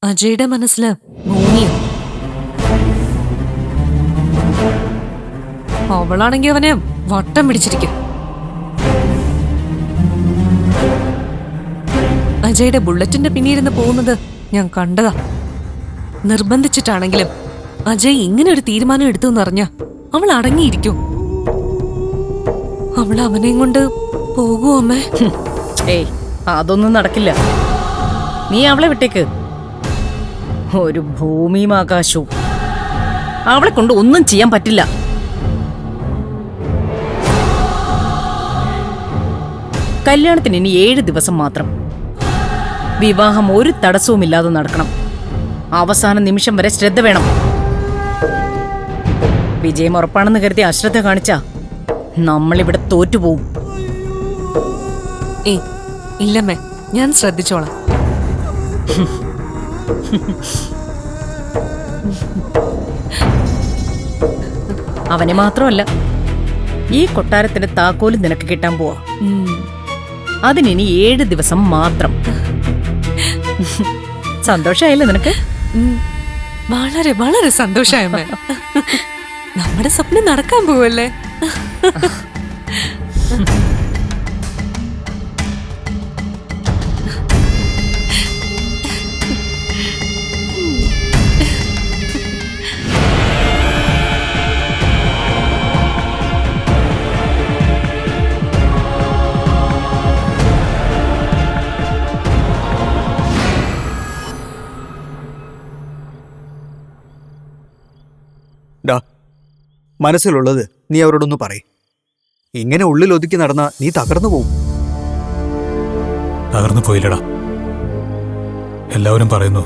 അജയുടെ മനസ്സില് ഭൂമിയോ? അവളാണെങ്കി അവനെ വട്ടം പിടിച്ചിരിക്കും. അജയുടെ ബുള്ളറ്റിന്റെ പിന്നിരുന്ന് പോകുന്നത് ഞാൻ കണ്ടതാ. നിർബന്ധിച്ചിട്ടാണെങ്കിലും അജയ് ഇങ്ങനെ ഒരു തീരുമാനം എടുത്തു എന്നറിഞ്ഞ അവൾ അടങ്ങിയിരിക്കും. അവൾ അവനെയും കൊണ്ട് പോകുമോ അമ്മേ? ഏയ്, അതൊന്നും നടക്കില്ല. നീ അവളെ വിട്ടേക്ക്. ഒരു ഭൂമിയും ആകാശവും അവളെ കൊണ്ട് ഒന്നും ചെയ്യാൻ പറ്റില്ല. കല്യാണത്തിന് ഇനി 7 ദിവസം മാത്രം. വിവാഹം ഒരു തടസ്സവുമില്ലാതെ നടക്കണം. അവസാന നിമിഷം വരെ ശ്രദ്ധ വേണം. വിജയം ഉറപ്പാണെന്ന് കരുതി അശ്രദ്ധ കാണിച്ചാ നമ്മളിവിടെ തോറ്റുപോകും. ഏയ് ഇല്ലമ്മേ, ഞാൻ ശ്രദ്ധിച്ചോളാം. അവനെ മാത്രമല്ല, ഈ കൊട്ടാരത്തിന്റെ താക്കോല് നിനക്ക് കിട്ടാൻ പോവാ. അതിനി 7 ദിവസം മാത്രം. സന്തോഷായില്ലേ നിനക്ക്? വളരെ വളരെ സന്തോഷായമ്മേ. നമ്മുടെ സ്വപ്നം നടക്കാൻ പോവല്ലേ? മനസ്സിലുള്ളത് നീ അവരോടൊന്ന് പറയും. ഇങ്ങനെ ഉള്ളിൽ ഒതുക്കി നടന്ന നീ തകർന്നു പോവും. തകർന്നു പോയില്ലടാ. എല്ലാവരും പറയുന്നു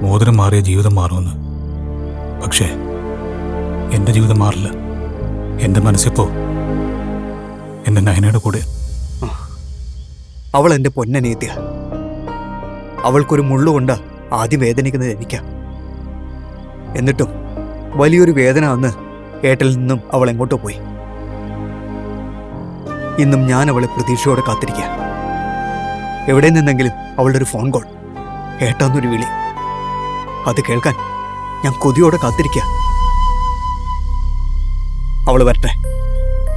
മോതിരം മാറിയ ജീവിതം മാറുമെന്ന്. പക്ഷേ എന്റെ ജീവിതം മാറില്ല. എന്റെ മനസ്സിപ്പോ എന്റെ നയനയുടെ കൂടെ. അവൾ എന്റെ പൊന്നനീത്യ. അവൾക്കൊരു മുള്ളുകൊണ്ട് ആദ്യം വേദനിക്കുന്നത് എനിക്കാ. എന്നിട്ടും വലിയൊരു വേദന അന്ന് ഏട്ടൽ നിന്നും അവൾ എങ്ങോട്ടോ പോയി. ഇന്നും ഞാൻ അവളെ പ്രതീക്ഷയോടെ കാത്തിരിക്കുക. എവിടെ നിന്നെങ്കിലും അവളുടെ ഒരു ഫോൺ കോൾ, ഏട്ടാന്നൊരു വിളി, അത് കേൾക്കാൻ ഞാൻ കൊതിയോടെ കാത്തിരിക്കുക. അവള് വരട്ടെ.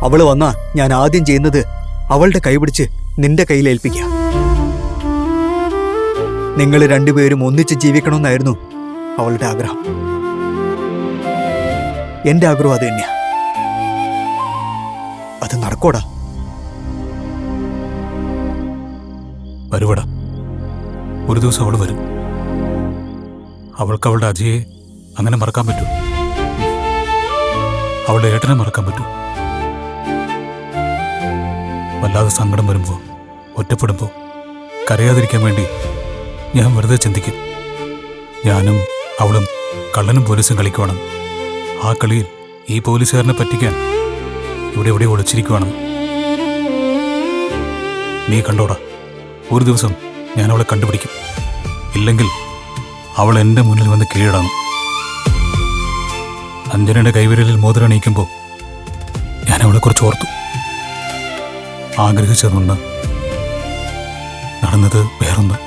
അവള് വന്നാ ഞാൻ ആദ്യം ചെയ്യുന്നത് അവളുടെ കൈപിടിച്ച് നിന്റെ കയ്യിൽ ഏൽപ്പിക്കുക. നിങ്ങൾ രണ്ടുപേരും ഒന്നിച്ച് ജീവിക്കണമെന്നായിരുന്നു അവളുടെ ആഗ്രഹം. എന്റെ ആഗ്രഹം അത് തന്നെയാ. അത് നടക്കോടാ. വരുവടാ, ഒരു ദിവസം അവള് വരും. അവൾക്ക് അവളുടെ അജയെ അങ്ങനെ മറക്കാൻ പറ്റൂ? അവളുടെ ഏട്ടനെ മറക്കാൻ പറ്റൂ? വല്ലാതെ സങ്കടം വരുമ്പോ, ഒറ്റപ്പെടുമ്പോ കരയാതിരിക്കാൻ വേണ്ടി ഞാൻ വെറുതെ ചിന്തിക്കും. ഞാനും അവളും കള്ളനും പോലീസും കളിക്കുവാണ്. ആ കളിയിൽ ഈ പോലീസുകാരനെ പറ്റിക്കാൻ ഇവിടെ എവിടെ ഒളിച്ചിരിക്കുവാണ്. നീ കണ്ടോടാ, ഒരു ദിവസം ഞാൻ അവളെ കണ്ടുപിടിക്കും. ഇല്ലെങ്കിൽ അവൾ എൻ്റെ മുന്നിൽ വന്ന് കീഴടങ്ങും. അഞ്ജനയുടെ കൈവിരലിൽ മോതിരം അണിയിക്കുമ്പോൾ ഞാൻ അവളെക്കുറിച്ച് ഓർത്തു. ആഗ്രഹിച്ചതൊന്ന്, നടന്നത് വേറൊന്ന്.